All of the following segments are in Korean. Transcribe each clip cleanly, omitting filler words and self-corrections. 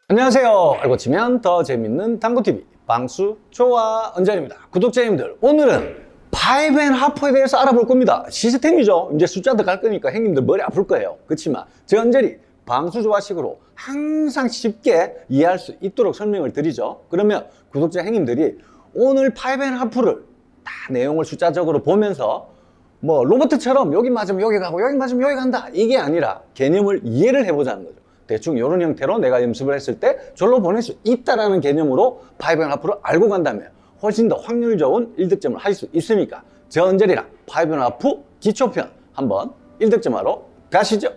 안녕하세요. 알고 치면 더 재밌는 당구TV 방수 조아 은전입니다. 구독자님들, 오늘은 5.5에 대해서 알아볼 겁니다. 시스템이죠. 이제 숫자 들어갈 거니까 형님들 머리 아플 거예요. 그렇지만 저 은전이 방수 조아식으로 항상 쉽게 이해할 수 있도록 설명을 드리죠. 그러면 구독자 형님들이 오늘 5.5를 다 내용을 숫자적으로 보면서 뭐 로봇처럼 여기 맞으면 여기 가고 여기 맞으면 여기 간다, 이게 아니라 개념을 이해를 해보자는 거죠. 대충 이런 형태로 내가 연습을 했을 때 절로 보낼 수 있다라는 개념으로 5.5를 알고 간다면 훨씬 더 확률 좋은 1득점을 할 수 있으니까 저 은절이랑 5.5 기초편 한번 1득점하러 가시죠.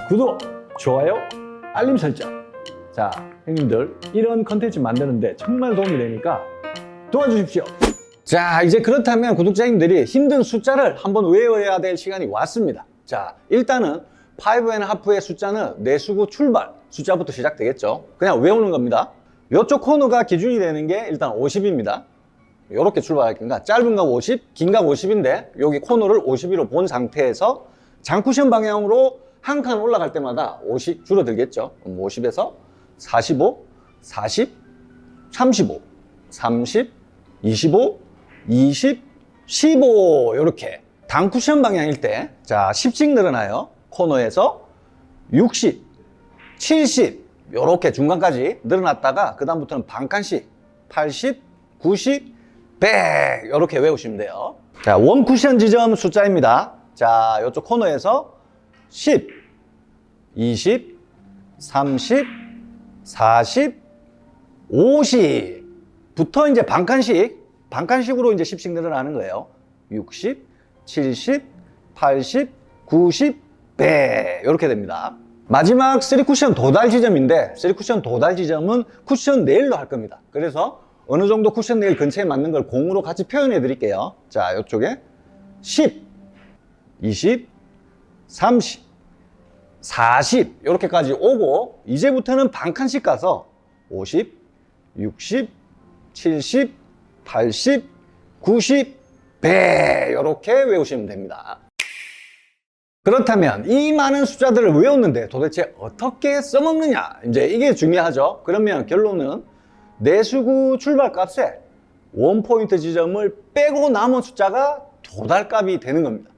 구독, 좋아요, 알림 설정. 자, 형님들 이런 컨텐츠 만드는데 정말 도움이 되니까 도와주십시오. 자, 이제 그렇다면 구독자님들이 힘든 숫자를 한번 외워야 될 시간이 왔습니다. 자, 일단은 5.5의 숫자는 내수구 출발 숫자부터 시작되겠죠. 그냥 외우는 겁니다. 이쪽 코너가 기준이 되는 게 일단 50입니다. 이렇게 출발할 건가, 짧은 각 50, 긴 각 50인데 여기 코너를 52로 본 상태에서 장쿠션 방향으로 한 칸 올라갈 때마다 50 줄어들겠죠. 50에서 45, 40, 35, 30, 25, 20, 15 이렇게 단쿠션 방향일 때 자 10씩 늘어나요. 코너에서 60, 70 이렇게 중간까지 늘어났다가 그 다음부터는 반칸씩 80, 90, 100 이렇게 외우시면 돼요. 자, 원 쿠션 지점 숫자입니다. 자, 이쪽 코너에서 10, 20, 30, 40, 50부터 이제 반칸씩으로 이제 10씩 늘어나는 거예요. 60, 70, 80, 90, 100 이렇게 됩니다. 마지막 3쿠션 도달 지점인데 3쿠션 도달 지점은 쿠션 네일로 할 겁니다. 그래서 어느 정도 쿠션 네일 근처에 맞는 걸 공으로 같이 표현해 드릴게요. 자, 이쪽에 10, 20, 30, 40 이렇게까지 오고 이제부터는 반칸씩 가서 50, 60, 70, 80, 90, 100 이렇게 외우시면 됩니다. 그렇다면 이 많은 숫자들을 외웠는데 도대체 어떻게 써먹느냐, 이제 이게 중요하죠. 그러면 결론은 내수구 출발값에 원포인트 지점을 빼고 남은 숫자가 도달값이 되는 겁니다.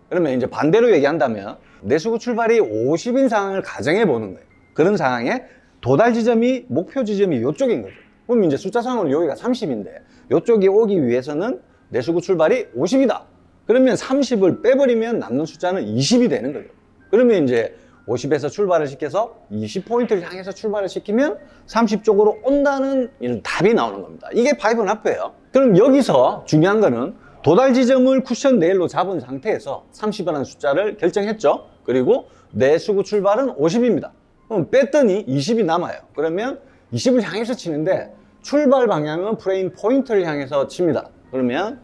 그러면 이제 반대로 얘기한다면 내수구 출발이 50인 상황을 가정해 보는 거예요. 그런 상황에 도달 지점이 목표 지점이 이쪽인 거죠. 그럼 이제 숫자상으로 여기가 30인데 이쪽이 오기 위해서는 내수구 출발이 50이다. 그러면 30을 빼버리면 남는 숫자는 20이 되는 거죠. 그러면 이제 50에서 출발을 시켜서 20포인트를 향해서 출발을 시키면 30쪽으로 온다는 이런 답이 나오는 겁니다. 이게 5.5예요. 그럼 여기서 중요한 거는 도달 지점을 쿠션 네일로 잡은 상태에서 30이라는 숫자를 결정했죠. 그리고 내수구 출발은 50입니다. 그럼 뺐더니 20이 남아요. 그러면 20을 향해서 치는데 출발 방향은 프레임 포인트를 향해서 칩니다. 그러면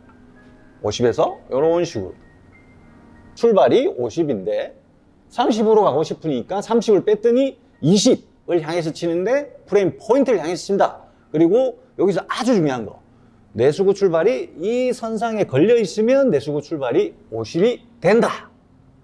50에서 이런 식으로 출발이 50인데 30으로 가고 싶으니까 30을 뺐더니 20을 향해서 치는데 프레임 포인트를 향해서 친다. 그리고 여기서 아주 중요한 거, 내수구 출발이 이 선상에 걸려 있으면 내수구 출발이 50이 된다,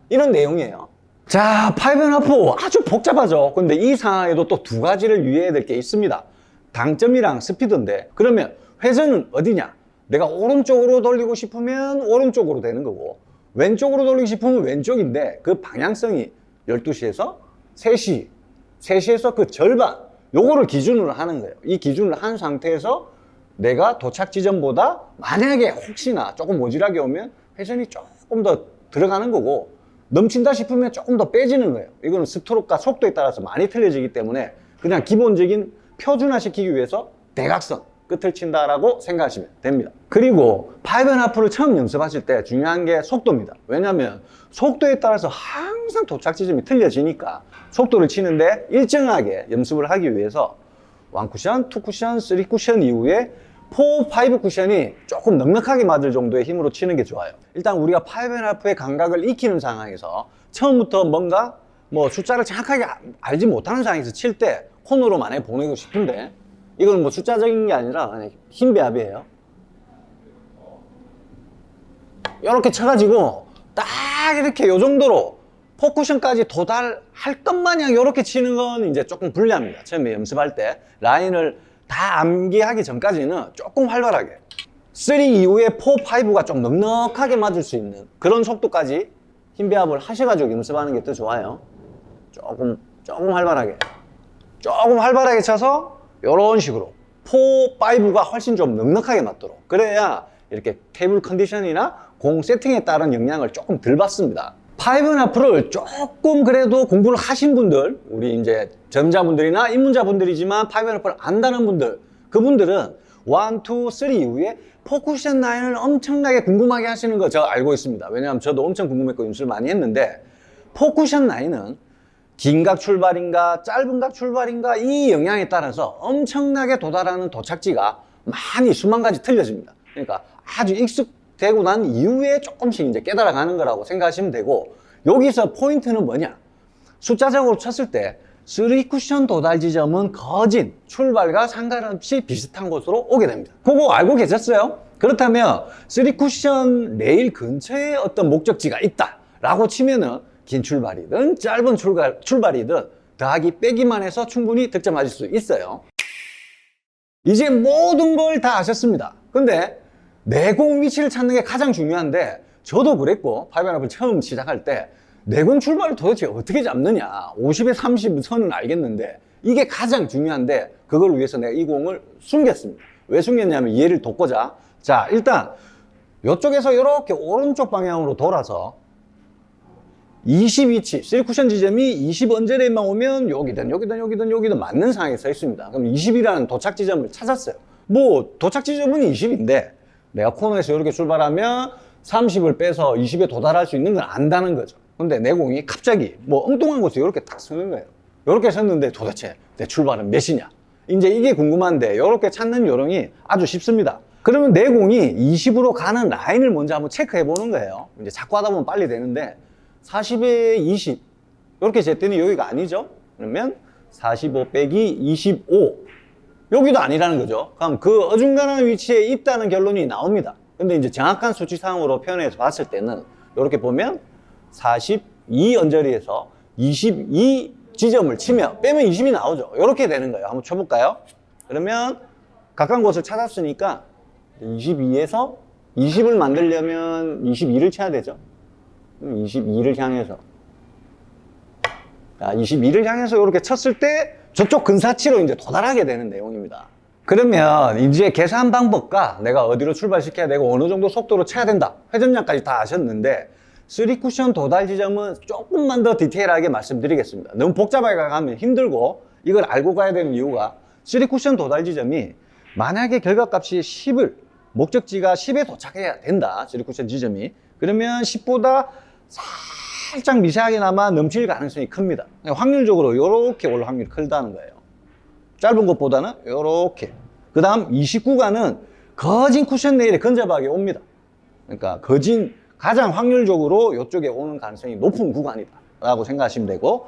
이런 내용이에요. 자, 5.5 아주 복잡하죠. 근데 이 상황에도 또 두 가지를 유의해야 될 게 있습니다. 당점이랑 스피드인데, 그러면 회전은 어디냐? 내가 오른쪽으로 돌리고 싶으면 오른쪽으로 되는 거고 왼쪽으로 돌리고 싶으면 왼쪽인데 그 방향성이 12시에서 3시, 3시에서 그 절반, 요거를 기준으로 하는 거예요. 이 기준을 한 상태에서 내가 도착 지점보다 만약에 혹시나 조금 모질하게 오면 회전이 조금 더 들어가는 거고 넘친다 싶으면 조금 더 빼지는 거예요. 이거는 스트로크가 속도에 따라서 많이 틀려지기 때문에 그냥 기본적인 표준화시키기 위해서 대각선 끝을 친다라고 생각하시면 됩니다. 그리고 5.5를 처음 연습하실 때 중요한 게 속도입니다. 왜냐하면 속도에 따라서 항상 도착 지점이 틀려지니까 속도를 치는데 일정하게 연습을 하기 위해서 1쿠션, 2쿠션, 3쿠션 이후에 4, 5쿠션이 조금 넉넉하게 맞을 정도의 힘으로 치는 게 좋아요. 일단 우리가 5.5의 감각을 익히는 상황에서 처음부터 뭔가 뭐 숫자를 정확하게 알지 못하는 상황에서 칠 때 코너로 만약에 보내고 싶은데 이건 뭐 숫자적인 게 아니라 힘 배합이에요. 이렇게 쳐가지고 딱 이렇게 요 정도로 포쿠션까지 도달할 것 마냥 이렇게 치는 건 이제 조금 불리합니다. 처음에 연습할 때 라인을 다 암기하기 전까지는 조금 활발하게 3 이후에 4, 5가 좀 넉넉하게 맞을 수 있는 그런 속도까지 힘 배합을 하셔가지고 연습하는 게 더 좋아요. 조금 활발하게 쳐서 이런 식으로 4, 5가 훨씬 좀 넉넉하게 맞도록, 그래야 이렇게 테이블 컨디션이나 공 세팅에 따른 영향을 조금 덜 받습니다. 5&하프를 조금 그래도 공부를 하신 분들, 우리 이제 전자분들이나 입문자분들이지만 5&하프를 안다는 분들, 그분들은 1, 2, 3 이후에 포쿠션 라인을 엄청나게 궁금하게 하시는 거 저 알고 있습니다. 왜냐하면 저도 엄청 궁금했고 연습을 많이 했는데, 포쿠션 라인은 긴 각 출발인가 짧은 각 출발인가 이 영향에 따라서 엄청나게 도달하는 도착지가 많이 수만 가지 틀려집니다. 그러니까 아주 익숙되고 난 이후에 조금씩 이제 깨달아가는 거라고 생각하시면 되고, 여기서 포인트는 뭐냐? 숫자적으로 쳤을 때 3쿠션 도달 지점은 거진 출발과 상관없이 비슷한 곳으로 오게 됩니다. 그거 알고 계셨어요? 그렇다면 3쿠션 레일 근처에 어떤 목적지가 있다 라고 치면은 긴 출발이든 짧은 출발이든 더하기 빼기만 해서 충분히 득점하실 수 있어요. 이제 모든 걸 다 아셨습니다. 근데 내공 위치를 찾는 게 가장 중요한데, 저도 그랬고 5&하프 처음 시작할 때 내공 출발을 도대체 어떻게 잡느냐, 50에 30 선은 알겠는데 이게 가장 중요한데, 그걸 위해서 내가 이 공을 숨겼습니다. 왜 숨겼냐면 얘를 돕고자. 자, 일단 이쪽에서 이렇게 오른쪽 방향으로 돌아서 20위치, 3쿠션 지점이 20 언저리에만 오면 여기든 맞는 상황에 서 있습니다. 그럼 20이라는 도착 지점을 찾았어요. 뭐 도착 지점은 20인데 내가 코너에서 이렇게 출발하면 30을 빼서 20에 도달할 수 있는 걸 안다는 거죠. 근데 내 공이 갑자기 뭐 엉뚱한 곳에 이렇게 딱 서는 거예요. 이렇게 섰는데 도대체 내 출발은 몇이냐? 이제 이게 궁금한데, 이렇게 찾는 요령이 아주 쉽습니다. 그러면 내 공이 20으로 가는 라인을 먼저 한번 체크해 보는 거예요. 이제 자꾸 하다 보면 빨리 되는데 40에 20 이렇게 쟀더니 여기가 아니죠. 그러면 45 빼기 25 여기도 아니라는 거죠. 그럼 그 어중간한 위치에 있다는 결론이 나옵니다. 근데 이제 정확한 수치상으로 표현해서 봤을 때는 이렇게 보면 42 언저리에서 22 지점을 치면 빼면 20이 나오죠. 이렇게 되는 거예요. 한번 쳐볼까요? 그러면 가까운 곳을 찾았으니까 22에서 20을 만들려면 22를 쳐야 되죠. 22를 향해서, 22를 향해서 이렇게 쳤을 때 저쪽 근사치로 이제 도달하게 되는 내용입니다. 그러면 이제 계산 방법과 내가 어디로 출발시켜야 되고 어느 정도 속도로 쳐야 된다, 회전량까지 다 아셨는데, 3쿠션 도달 지점은 조금만 더 디테일하게 말씀드리겠습니다. 너무 복잡하게 가면 힘들고, 이걸 알고 가야 되는 이유가 3쿠션 도달 지점이 만약에 결과값이 10을, 목적지가 10에 도착해야 된다, 3쿠션 지점이. 그러면 10보다 살짝 미세하게나마 넘칠 가능성이 큽니다. 확률적으로 이렇게 올 확률이 크다는 거예요. 짧은 것보다는 이렇게. 그 다음 29가는 거진 쿠션 레일에 근접하게 옵니다. 그러니까 가장 확률적으로 이쪽에 오는 가능성이 높은 구간이다 라고 생각하시면 되고,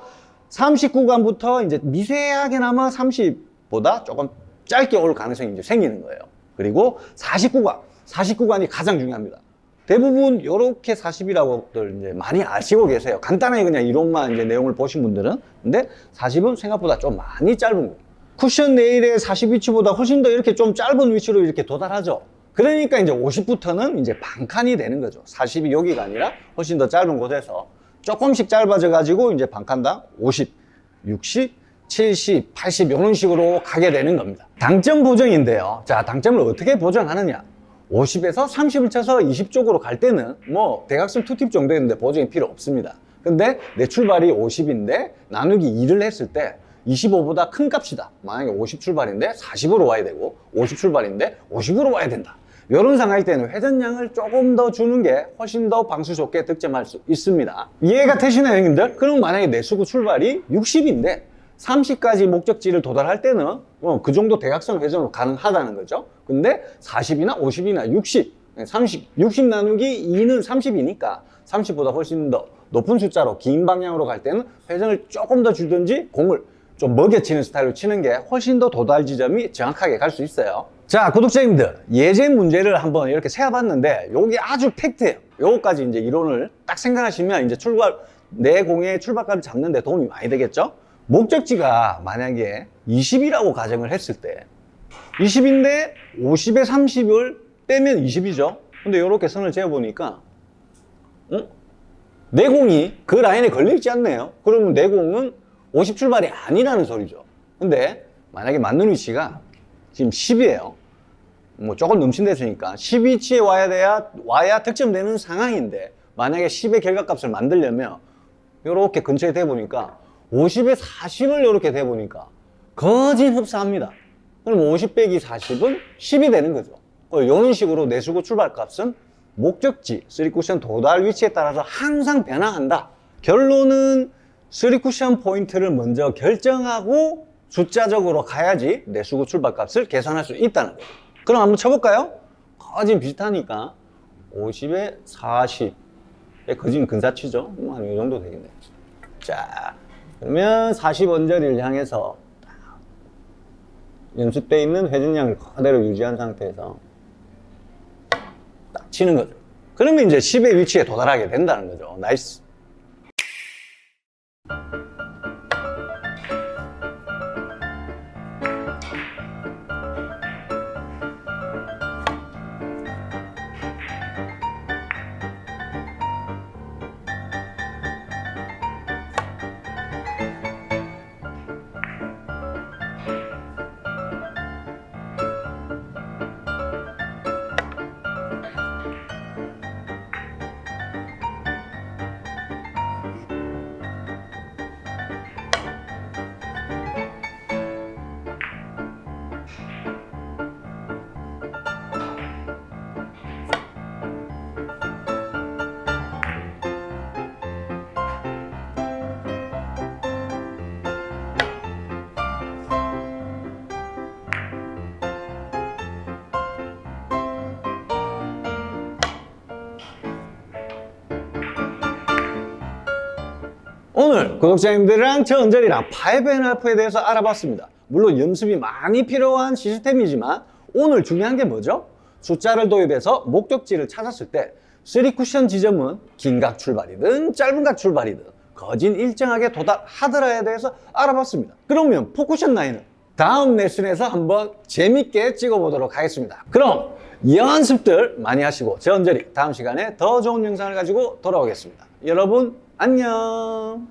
30구간부터 이제 미세하게나마 30보다 조금 짧게 올 가능성이 이제 생기는 거예요. 그리고 40구간이 가장 중요합니다. 대부분 이렇게 40이라고들 이제 많이 아시고 계세요. 간단하게 그냥 이론만 이제 내용을 보신 분들은. 근데 40은 생각보다 좀 많이 짧은 거예요. 쿠션 레일의 40위치보다 훨씬 더 이렇게 좀 짧은 위치로 이렇게 도달하죠. 그러니까 이제 50부터는 이제 반칸이 되는 거죠. 40이 여기가 아니라 훨씬 더 짧은 곳에서 조금씩 짧아져 가지고 이제 반칸당 50, 60, 70, 80 이런 식으로 가게 되는 겁니다. 당점 보정인데요. 자, 당점을 어떻게 보정하느냐? 50에서 30을 쳐서 20 쪽으로 갈 때는 뭐 대각선 투팁 정도였는데 보정이 필요 없습니다. 근데 내 출발이 50인데 나누기 2를 했을 때 25보다 큰 값이다. 만약에 50 출발인데 40으로 와야 되고 50 출발인데 50으로 와야 된다. 이런 상황일 때는 회전량을 조금 더 주는 게 훨씬 더 방수 좋게 득점할 수 있습니다. 이해가 되시나요, 형님들? 그럼 만약에 내 수구 출발이 60인데 30까지 목적지를 도달할 때는 그 정도 대각선 회전으로 가능하다는 거죠. 근데 40이나 50이나 60, 60 나누기 2는 30이니까 30보다 훨씬 더 높은 숫자로 긴 방향으로 갈 때는 회전을 조금 더 주든지 공을 좀 먹여치는 스타일로 치는 게 훨씬 더 도달 지점이 정확하게 갈 수 있어요. 자, 구독자님들, 예제 문제를 한번 이렇게 세어봤는데 요게 아주 팩트예요. 요거까지 이제 이론을 딱 생각하시면 이제 내 공의 출발값을 잡는 데 도움이 많이 되겠죠? 목적지가 만약에 20이라고 가정을 했을 때 20인데 50에 30을 빼면 20이죠. 근데 이렇게 선을 재어보니까 내 공이 그 라인에 걸려있지 않네요. 그러면 내 공은 50 출발이 아니라는 소리죠. 근데 만약에 맞는 위치가 지금 10이에요. 뭐 조금 넘친댔으니까 10위치에 와야 득점되는 상황인데 만약에 10의 결과값을 만들려면 이렇게 근처에 대보니까 50에 40을 이렇게 대보니까 거진 흡사합니다. 그럼 50 빼기 40은 10이 되는 거죠. 이런 식으로 내수구 출발값은 목적지 3쿠션 도달 위치에 따라서 항상 변화한다. 결론은 3쿠션 포인트를 먼저 결정하고 숫자적으로 가야지 내수구 출발값을 계산할 수 있다는 거예요. 그럼 한번 쳐볼까요? 거진 비슷하니까 50에 40에 거진 근사치죠. 한 이 정도 되겠네요. 자, 그러면 40 언저리를 향해서 연습되어 있는 회전량을 그대로 유지한 상태에서 딱 치는 거죠. 그러면 이제 10의 위치에 도달하게 된다는 거죠. 나이스. 오늘 구독자님들이랑 저 언저리랑 5&하프에 대해서 알아봤습니다. 물론 연습이 많이 필요한 시스템이지만 오늘 중요한 게 뭐죠? 숫자를 도입해서 목적지를 찾았을 때 3쿠션 지점은 긴 각 출발이든 짧은 각 출발이든 거진 일정하게 도달하더라에 대해서 알아봤습니다. 그러면 4쿠션 라인은 다음 레슨에서 한번 재밌게 찍어보도록 하겠습니다. 그럼 연습들 많이 하시고 저 언저리 다음 시간에 더 좋은 영상을 가지고 돌아오겠습니다. 여러분 안녕.